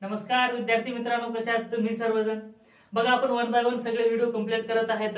नमस्कार विद्यार्थी मित्रांनो, कशा आहात तुम्ही सर्वजण? बघा, आपण वन बाय वन सगळे व्हिडिओ कंप्लीट करत आहेत.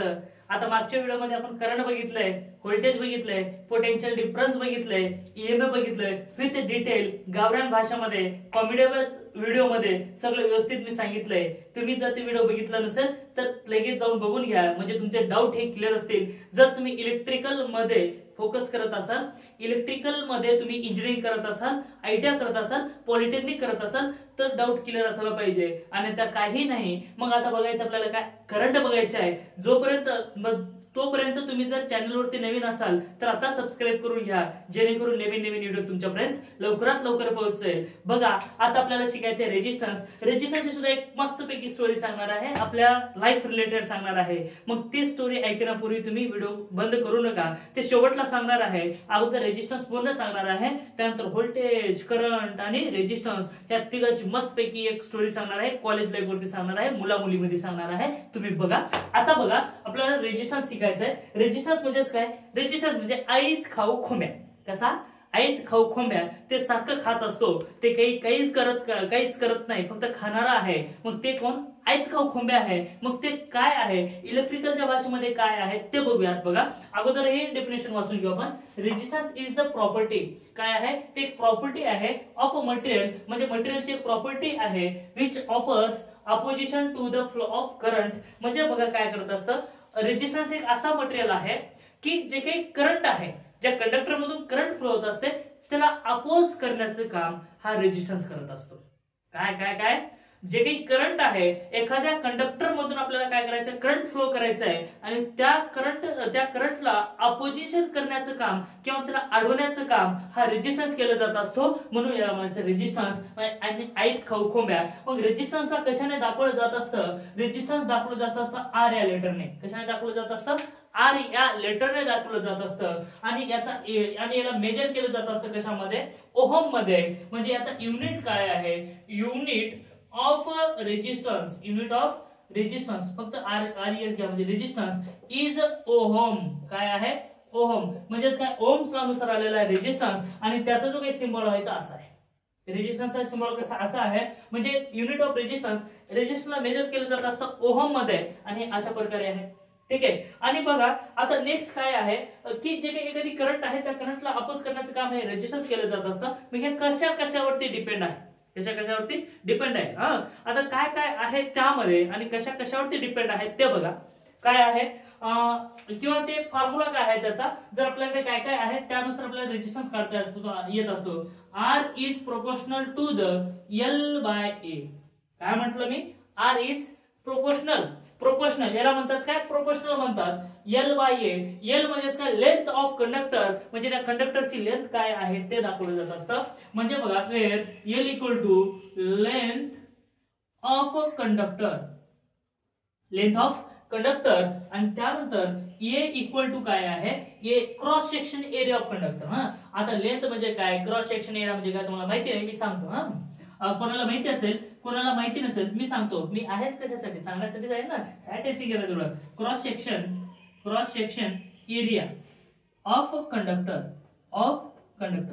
आता मागच्या व्हिडिओमध्ये आपण करंट बघितलंय, व्होल्टेज बघितलंय, पोटेन्शियल डिफरन्स बघितलंय, ईएमएफ बघितलंय विथ डिटेल गावरान भाषेमध्ये कॉमेडियबल व्हिडिओमध्ये सगळं व्यवस्थित मी सांगितलंय. तुम्ही जर ते व्हिडिओ बघितला नसेल तर लगेच जाऊन बघून घ्या, म्हणजे तुमचे डाऊट हे क्लिअर असतील. जर तुम्ही इलेक्ट्रिकल मध्ये फोकस करत असाल, इलेक्ट्रिकल मध्ये तुम्ही इंजिनिअरिंग करत असाल, आयटीआय करत असाल, पॉलिटेक्निक करत असाल तर डाऊट क्लिअर असायला पाहिजे. आणि त्या काही नाही, मग आता बघायचं आपल्याला काय, करंट बघायचे आहे. तोपर्यंत तुम्ही जर चॅनलवरती नवीन असाल तर आता सबस्क्राईब करून घ्या, जेणेकरून नवीन नवीन व्हिडिओ तुमच्यापर्यंत लवकरात लवकर पोहोचेल. बघा, आता आपल्याला शिकायचे रेजिस्टन्स. रेजिस्टन्सची सुद्धा एक मस्तपैकी स्टोरी सांगणार आहे, आपल्या लाईफ रिलेटेड सांगणार आहे. मग ती स्टोरी ऐकण्यापूर्वी तुम्ही व्हिडिओ बंद करू नका, ते शेवटला सांगणार आहे. अगोदर रेजिस्टन्स पूर्ण सांगणार आहे, त्यानंतर व्होल्टेज, करंट आणि रेजिस्टन्स या तिघांची मस्तपैकी एक स्टोरी सांगणार आहे. कॉलेज लाईफ वरती सांगणार आहे, मुला मुलीमध्ये सांगणार आहे. तुम्ही बघा. आता बघा, आपल्याला रेजिस्टन्स रेजिस्टन्स म्हणजेच काय? रेजिस्टन्स म्हणजे ऐत खाऊ खोंब्या. कसा? ऐत खाऊ खोंब्या. ते सारखं खात असतो, ते काहीच करत नाही, फक्त खाणारा आहे. मग ते कोण? ऐत खाऊ खोंब्या आहे. मग ते काय आहे? इलेक्ट्रिकलच्या भाषेमध्ये काय आहे ते बघूयात. बघा, अगोदर हे डेफिनेशन वाचून घेऊ आपण. Resistance is the property. काय आहे? ते एक प्रॉपर्टी आहे ऑफ अ मटेरियल, म्हणजे मटेरियलची एक प्रॉपर्टी आहे which offers opposition to the flow of current. म्हणजे बघा, काय करत असतं, रेजिस्टन्स एक असा मटेरियल आहे की जे काही करंट आहे, ज्या कंडक्टर मधून करंट फ्लो होत असते त्याला अपोज करण्याचं काम हा रेजिस्टन्स करत असतो. काय काय काय? जे काही करंट आहे, एखाद्या कंडक्टर मधून आपल्याला काय करायचं, करंट फ्लो करायचं आहे आणि त्या करंटला अपोजिशन करण्याचं काम किंवा त्याला अडवण्याचं काम हा रेजिस्टन्स केलं जात असतो. म्हणून याला म्हणायचं रेजिस्टन्स आणि ऐत खाऊ खोंब्या. मग रेजिस्टन्सला कशाने दाखवलं जात असतं? रेजिस्टन्स दाखवलं जात असतं आर या लेटरने. कशाने दाखवलं जात असतं? आर या लेटरने दाखवलं जात असतं. आणि याला मेजर केलं जात असतं कशामध्ये? ओहम मध्ये. म्हणजे याचा युनिट काय आहे? Unit of resistance. Unit of resistance फक्त आरईएस घ्या, म्हणजे रेजिस्टन्स इज ओहम. काय आहे? ओहम. म्हणजेच काय? ओम्स नुसार आलेला आहे रेजिस्टन्स. आणि त्याचा जो काही सिम्बॉल आहे तो असा आहे. रेजिस्टन्सचा सिम्बॉल कसा असा आहे, म्हणजे युनिट ऑफ रेजिस्टन्सला मेजर केलं जात असतं ओहम मध्ये, आणि अशा प्रकारे आहे. ठीक आहे. आणि बघा, आता नेक्स्ट काय आहे की जे काही एखादी करंट आहे त्या करंटला अपोज करण्याचं काम हे रेजिस्टन्स केलं जात असतं. मग हे कशावरती डिपेंड आहे? कशावरती डिपेंड आहे? आता काय काय आहे त्यामध्ये आणि कशावरती डिपेंड आहे ते बघा. काय आहे किंवा ते फॉर्म्युला काय आहे त्याचा, जर आपल्याकडे काय काय आहे त्यानुसार आपल्याला रेजिस्टन्स काढता येत असतो. R is proportional to the L by A. काय म्हटलं मी? आर इज प्रोपोर्शनल याला म्हणतात काय? प्रोपोर्शनल म्हणतात. L by A. एल म्हणजे काय? Length of conductor. म्हणजे त्या कंडक्टरची लेंथ काय आहे ते दाखवलं जात असतं. म्हणजे बघा, where L equal to length of conductor, length of conductor, आणि त्यानंतर ए इक्वल टू काय आहे? A cross section area of conductor. आता लेंथ म्हणजे काय, क्रॉस सेक्शन एरिया म्हणजे काय तुम्हाला माहिती नाही, मी सांगतो. कोणाला माहिती असेल, कोणाला माहिती नसेल, मी सांगतो. मी आहेच कशासाठी? सांगण्यासाठीच आहे ना. काय टेन्शन घ्यायला तुला? Cross section area of conductor.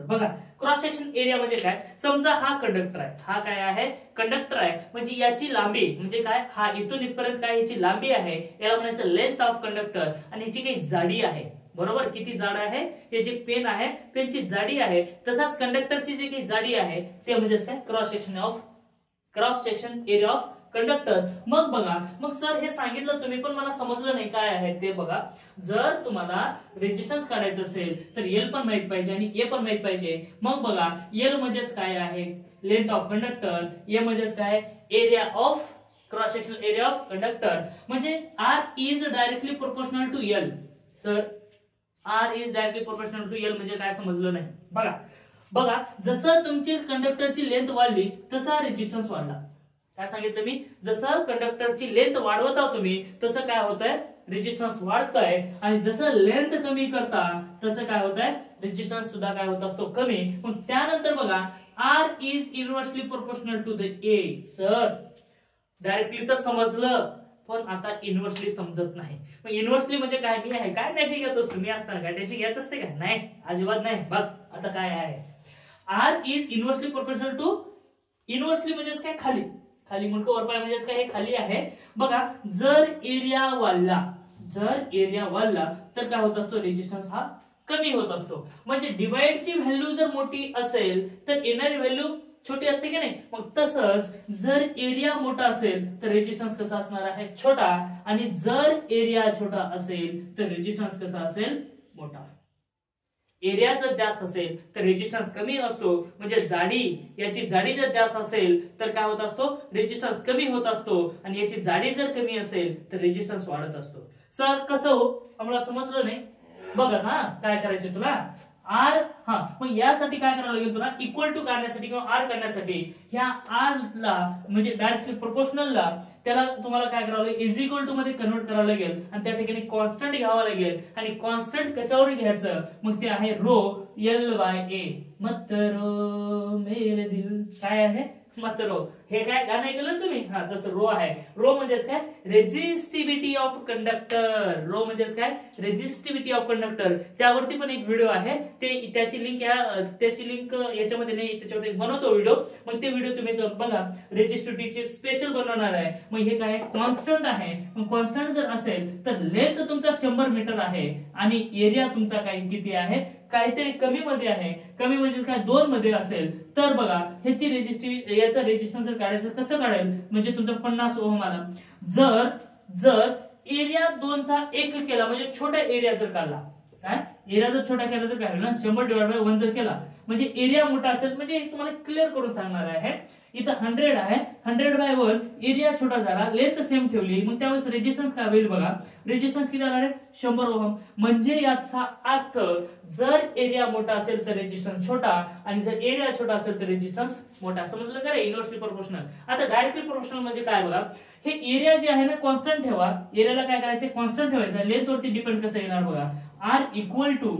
बघा, क्रॉस सेक्शन एरिया म्हणजे काय? समजा हा कंडक्टर आहे, हा काय आहे? कंडक्टर आहे. म्हणजे याची लांबी म्हणजे काय? हा इथून इथपर्यंत काय याची लांबी आहे, याला म्हणायचं लेंथ ऑफ कंडक्टर. आणि याची काही जाडी आहे, बरोबर? किती जाड आहे? हे जे पेन आहे, पेनची जाडी आहे. तसाच कंडक्टरची जी काही जाडी आहे ते म्हणजे काय? Cross section area of conductor. मग बघा, मग सर हे सांगितलं तुम्ही पण मला समजलं नाही काय आहे ते. बघा, जर तुम्हाला रेजिस्टन्स काढायचं असेल तर एल पण माहित पाहिजे आणि ए पण माहित पाहिजे. मग बघा, एल म्हणजेच काय आहे? Length of conductor. ए म्हणजेच काय? Area of cross sectional area of conductor. म्हणजे R is directly proportional to L. Sir, R is directly proportional to L म्हणजे काय? समजलं नाही. बघा, जसं तुमची कंडक्टरची लेंथ वाढली तसा रेजिस्टन्स वाढला. काय सांगितलं मी? जसं कंडक्टरची लेंथ वाढवता तुम्ही तसं काय होतंय? रेजिस्टन्स वाढतोय. आणि जसं लेंथ कमी करता तसं काय होतंय? रेजिस्टन्स सुद्धा काय होत असतो? कमी. मग त्यानंतर बघा, R is inversely proportional to the A. Sir, directly तर समजलं, पण आता इनव्हर्सली समजत नाही. मग इनव्हर्सली म्हणजे काय? मी आहे काय टेन्शन घेतोस तुम्ही? असताना काय टेन्शन घ्यायचं असते का? नाही, अजिबात नाही. बघ आता काय आहे, R is inversely proportional to inversely म्हणजेच काय, खाली, खाली मुंडकं वर पाय म्हणजेच काय, हे खाली आहे बघा. जर एरिया वाढला तर काय होत असतो, रेजिस्टन्स हा कमी होत असतो. म्हणजे डिवाइडची व्हॅल्यू जर मोठी असेल तर येणारी व्हॅल्यू छोटी असते की नाही. मग तसंच जर एरिया मोठा असेल तर रेजिस्टन्स कसा असणार आहे, छोटा. आणि जर एरिया छोटा असेल तर रेजिस्टन्स कसा असेल, मोठा. एरिया जर जास्त असेल तर रेजिस्टन्स कमी असतो. म्हणजे याची जाडी जर जास्त असेल तर काय होत असतो, रेजिस्टन्स कमी होत असतो. आणि याची जाडी जर कमी असेल तर रेजिस्टन्स वाढत असतो. सर कसं हो, आम्हाला समजलं नाही. बघा हा, काय करायचं तुला, आर, हा मग यासाठी काय करावं लागेल तुला, इक्वल टू काढण्यासाठी किंवा आर काढण्यासाठी ह्या आर ला म्हणजे डायरेक्टली प्रोपोर्शनलला त्याला तुम्हाला काय करावं लागेल, इज इक्वल टू मध्ये कन्वर्ट करावं लागेल. आणि त्या ठिकाणी कॉन्स्टंट घ्यावं लागेल. आणि कॉन्स्टंट कशावर घ्यायचं, मग ते आहे रो, LYA. मत रो मेरे दिल, काय आहे, मत रो. हे काय गाणं ऐकलं ना तुम्ही, हा तसं रो आहे. रो म्हणजेच काय, रेझिस्टिव्हिटी ऑफ कंडक्टर. रो म्हणजेच काय, रेझिस्टिव्हिटी ऑफ कंडक्टर. त्यावरती पण एक व्हिडिओ आहे, त्याची लिंक याच्यामध्ये नाही, त्याच्यावर बनवतो व्हिडिओ. मग ते व्हिडिओ तुम्ही बघा, रेझिस्टिव्हिटीचे स्पेशल बनवणार आहे. मग हे काय, कॉन्स्टंट आहे. मग कॉन्स्टंट जर असेल तर लेंथ तुमचा 100 मीटर आहे आणि एरिया तुमचा काय किती आहे, काहीतरी कमी मध्ये आहे. कमी म्हणजे काय, 2 मध्ये असेल तर बघा ह्याची याचा रेजिस्टन्स जर काढायचं कसं काढेल, म्हणजे तुमचा 50 ओहम आला. जर एरिया 2 चा 1 केला म्हणजे छोटा एरिया जर काढला, काय एरिया जर छोटा केला तर काय होईल ना, 100/1 जर केला म्हणजे एरिया मोठा असेल. म्हणजे तुम्हाला क्लिअर करून सांगणार आहे. इथं 100 आहे, 100/1 एरिया छोटा झाला, लेंथ सेम ठेवली, मग त्यावेळेस रेजिस्टन्स काय होईल बघा, रेजिस्टन्स किती आला आहे, 100 ओहम. म्हणजे याचा अर्थ जर एरिया मोठा असेल तर रेजिस्टन्स छोटा आणि जर एरिया छोटा असेल तर रेजिस्टन्स मोठा. समजलं का रे, इनव्हर्सली प्रोपोर्शनल. आता डायरेक्टली प्रोपोर्शनल म्हणजे काय बघा, हे एरिया जे आहे ना कॉन्स्टंट ठेवा. एरियाला काय करायचं, कॉन्स्टंट ठेवायचं. लेंथ वरती डिपेंड कसं येणार बघा, आर इक्वल टू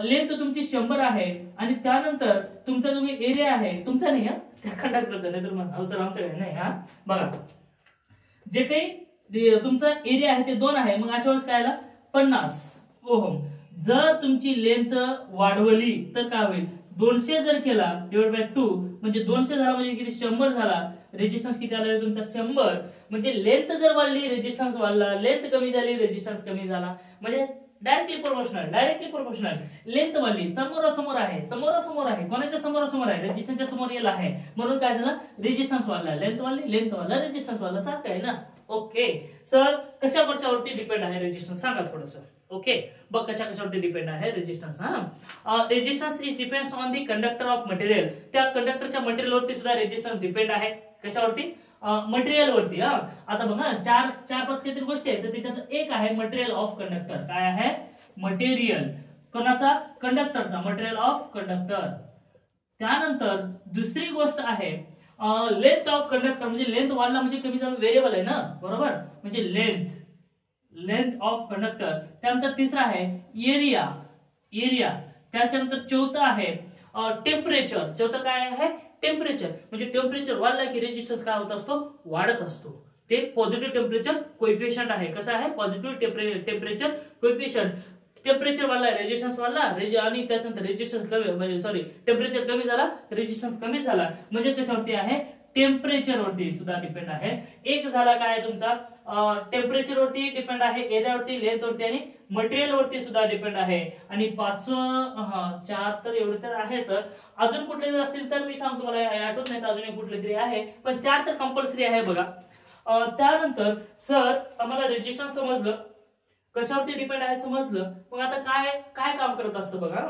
लेंथ तुमची 100 आहे आणि त्यानंतर तुमचा जो एरिया आहे, तुमचा नाही त्या कंडक्टरचा, नाही तर मग अवसर आमच्याकडे नाही. हा बघा, जे काही तुमचा एरिया आहे ते 2 आहे. मग अशा वेळेस काय आला, 50 ओहम. जर तुमची लेंथ वाढवली तर काय होईल, 200 जर केला /2 म्हणजे 200 झाला म्हणजे किती, 100 झाला. रेजिस्टन्स किती आला तुमचा, 100. म्हणजे लेंथ जर वाढली रेजिस्टन्स वाढला, लेंथ कमी झाली रेजिस्टन्स कमी झाला. म्हणजे डायरेक्टली प्रोपोर्शनल. लेंथ वाढली, समोरासमोर आहे, कोणाच्या समोरासमोर आहे, रेजिस्टन्सच्या समोर येला आहे, म्हणून काय झालं, रेजिस्टन्स वाढला. लेंथ वाढला, रेजिस्टन्स वाढला, सारखं आहे ना. ओके सर, कशावरती डिपेंड आहे रेजिस्टन्स, सांगा थोडंसं. ओके बघ, कशावरती डिपेंड आहे resistance. Resistance is depends on the conductor of material. त्या कंडक्टरच्या मटेरियलवरती सुद्धा रेजिस्टन्स डिपेंड आहे. कशावरती, मटेरियल वरती. आता बघा, 4-5 काहीतरी गोष्टी आहेत, तर त्याच्यात एक आहे मटेरियल ऑफ कंडक्टर. काय आहे, मटेरियल कोणाचा, कंडक्टरचा, मटेरियल ऑफ कंडक्टर. त्यानंतर दुसरी गोष्ट आहे लेंथ ऑफ कंडक्टर. म्हणजे लेंथ वाढला म्हणजे कमी झाला, व्हेरिएबल आहे ना, बरोबर. म्हणजे लेंथ ऑफ कंडक्टर. त्यानंतर तिसरा आहे एरिया. त्याच्यानंतर चौथा आहे टेम्परेचर. चौथं काय आहे, टेम्परेचर. म्हणजे टेम्परेचर वाढला की रेजिस्टन्स काय होत असतो, वाढत असतो. ते पॉझिटिव्ह टेम्परेचर कोएफिशियंट आहे. कसं आहे, पॉझिटिव्ह टेम्परेचर कोएफिशियंट. टेम्परेचर वाढला, रेजिस्टन्स वाढला, आणि त्याच्यानंतर रेजिस्टन्स कमी, म्हणजे टेम्परेचर कमी झाला, रेजिस्टन्स कमी झाला. म्हणजे कशावरती आहे, टेम्परेचर वरती सुद्धा डिपेंड आहे. एक झाला काय तुमचा, टेम्परेचर वरती डिपेंड आहे, एरियावरती, लेंथ वरती आणि मटेरियल वरती सुद्धा डिपेंड आहे. आणि 4 तर एवढे तर आहेत. अजून कुठले जर असतील तर मी सांगतो, मला आठवत नाही अजून कुठले तरी आहे, पण 4 तर कंपल्सरी आहे बघा. त्यानंतर सर आम्हाला रेजिस्टन्स समजलं, कशावरती डिपेंड आहे समजलं. मग आता काय काम करत असतं बघा,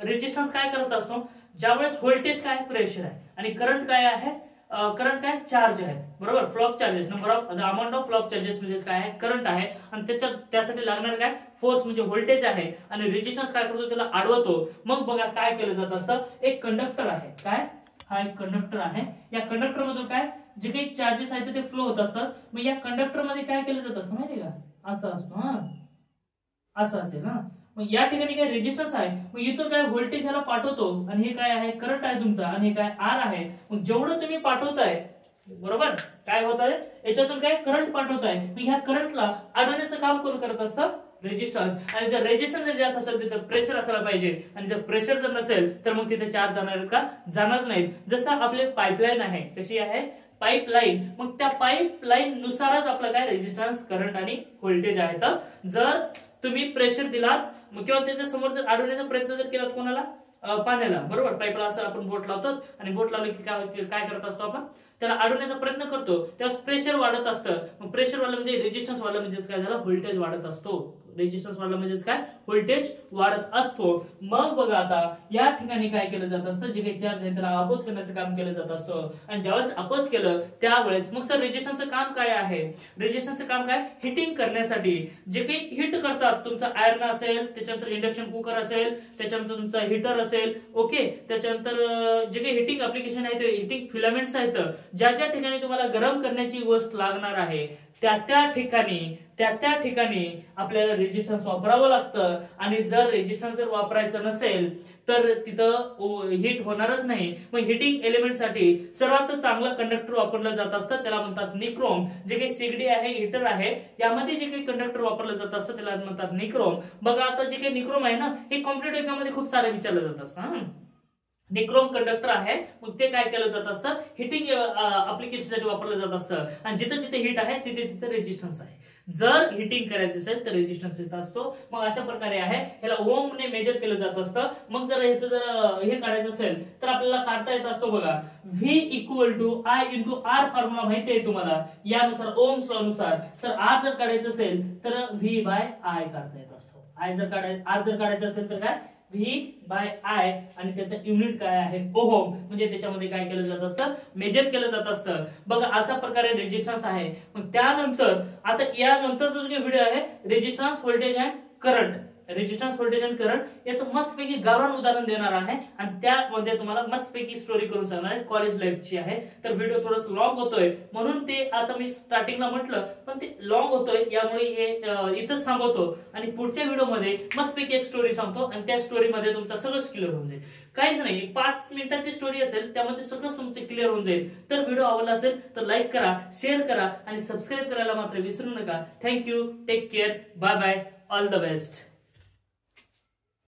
रेजिस्टन्स काय करत असतो, ज्यावेळेस व्होल्टेज काय, प्रेशर आहे, आणि करंट काय आहे, करंट काय, चार्ज आहेत, बरोबर. Flop charges, number of the amount of flop charges म्हणजे काय आहे, करंट आहे. आणि त्यासाठी लागणार काय, फोर्स म्हणजे व्होल्टेज आहे. आणि रेजिस्टन्स काय करतो, त्याला अडवतो. मग बघा काय केलं जात असतं, एक कंडक्टर आहे, काय, हा एक कंडक्टर आहे. या कंडक्टर मधून काय जे काही चार्जेस आहेत ते फ्लो होत असतात. मग या कंडक्टर मध्ये काय केलं जात असतं माहिती का, असं असतो, असं असेल ना. मग या ठिकाणी काय रेजिस्टन्स आहे, मग इथून काय व्होल्टेज ह्याला पाठवतो, आणि हे काय आहे, करंट आहे तुमचा, आणि हे काय, आर आहे. मग जेवढं तुम्ही पाठवताय, बरोबर, काय होत आहे, याच्यातून काय करंट पाठवताय, मग ह्या करंटला अडवण्याचं काम कोण करत असतं, रेजिस्टन्स, आणि जर रेजिस्टन्स जर जास्त असेल तिथं प्रेशर असायला पाहिजे, आणि जर प्रेशर जर नसेल तर मग तिथे चार्ज जाणार आहेत का? जाणारच नाहीत. जसं आपले पाईपलाईन आहे, कशी आहे पाईपलाईन, मग त्या पाईपलाईन नुसारच आपलं काय रेजिस्टन्स, करंट आणि व्होल्टेज आहे. तर जर तुम्ही प्रेशर दिलात किंवा त्याच्या समोर जर अडवण्याचा प्रयत्न जर केलात कोणाला, पाण्याला, बरोबर, पाईपला असं आपण बोट लावतो आणि बोट लावलं की काय करत असतो आपण, त्याला अडवण्याचा प्रयत्न करतो, त्यावेळेस प्रेशर वाढत असतं. मग प्रेशर वाढलं म्हणजे रेजिस्टन्स वाढलं, म्हणजेच काय झालं, व्होल्टेज वाढत असतो. रेजिस्टन्स वाढला म्हणजेच काय, व्होल्टेज वाढत असतो. मग बघा आता या ठिकाणी काय केलं जात असतं, जे काही चार्ज आहे त्याला अपोज करण्याचं काम केलं जात असतं, आणि ज्यावेळेस अपोज केलं त्यावेळेस मग सर रेजिस्टन्सचं काम काय आहे? रेजिस्टन्सचं काम काय, हिटिंग करण्यासाठी. जे काही हिट करतात, तुमचा आयर्न असेल, त्याच्यानंतर इंडक्शन कुकर असेल, त्याच्यानंतर तुमचा हीटर असेल, ओके, त्याच्यानंतर जे काही हिटिंग ऍप्लिकेशन आहे ते हिटिंग फिलामेंट्स आहेत, ज्या ज्या ठिकाणी तुम्हाला गरम करण्याची गोष्ट लागणार आहे त्या त्या ठिकाणी आपल्याला रेजिस्टन्स वापरावं लागतं. आणि जर रेजिस्टन्स जर वापरायचं नसेल तर तिथं हिट होणारच नाही. मग हिटिंग एलिमेंटसाठी सर्वात चांगलं कंडक्टर वापरलं जात असतं, त्याला म्हणतात निक्रोम. जे काही सिगडी आहे, हीटर आहे, यामध्ये जे काही कंडक्टर वापरलं जात असतं त्याला म्हणतात निक्रोम. बघा आता जे काही निक्रोम आहे ना, हे कॉम्प्युटर एक्झाममध्ये खूप सारे विचारलं जात असतं. निक्रोम कंडक्टर आहे, मग ते काय केलं जात असतं, हिटिंग ऍप्लिकेशनसाठी वापरलं जात असतं. आणि जिथे जिथे हिट आहे तिथे तिथे रेजिस्टन्स आहे. जर हिटिंग करायचं असेल तर रेजिस्टन्स येत असतो. मग अशा प्रकारे आहे, याला ओमने मेजर केलं जात असतं. मग जर ह्याचं जर हे काढायचं असेल तर आपल्याला काढता येत असतो. बघा, V equal to I into R formula माहिती आहे तुम्हाला, यानुसार ओम्स लॉ नुसार. तर R जर काढायचं असेल तर V बाय I काढता येत असतो. R जर काढायचं असेल तर काय, V बाय I, आणि त्याचं युनिट काय आहे, ओहम. म्हणजे त्याच्यामध्ये काय केलं जात असतं, मेजर केलं जात असतं. बघा अशा प्रकारे रेजिस्टन्स आहे. मग त्यानंतर आता यानंतरचा जो व्हिडिओ आहे, resistance, voltage and current, resistance, voltage and current याचं मस्तपैकी गावरान उदाहरण देणार आहे, आणि त्यामध्ये तुम्हाला मस्तपैकी स्टोरी करून सांगणार आहे, कॉलेज लाईफची आहे. तर व्हिडिओ थोडंच लॉंग होतोय म्हणून ते आता मी स्टार्टिंगला म्हटलं, पण ते लॉंग होतोय यामुळे हे इथंच थांबवतो, आणि पुढच्या व्हिडिओमध्ये मस्तपैकी एक स्टोरी सांगतो, आणि त्या स्टोरीमध्ये तुमचं सगळंच क्लिअर होऊन जाईल. काहीच नाही, 5 मिनिटाची स्टोरी असेल, त्यामध्ये सगळं तुमचं क्लिअर होऊन जाईल. तर व्हिडिओ आवडला असेल तर लाईक करा, शेअर करा, आणि सबस्क्राईब करायला मात्र विसरू नका. Thank you, take care, bye bye, all the best.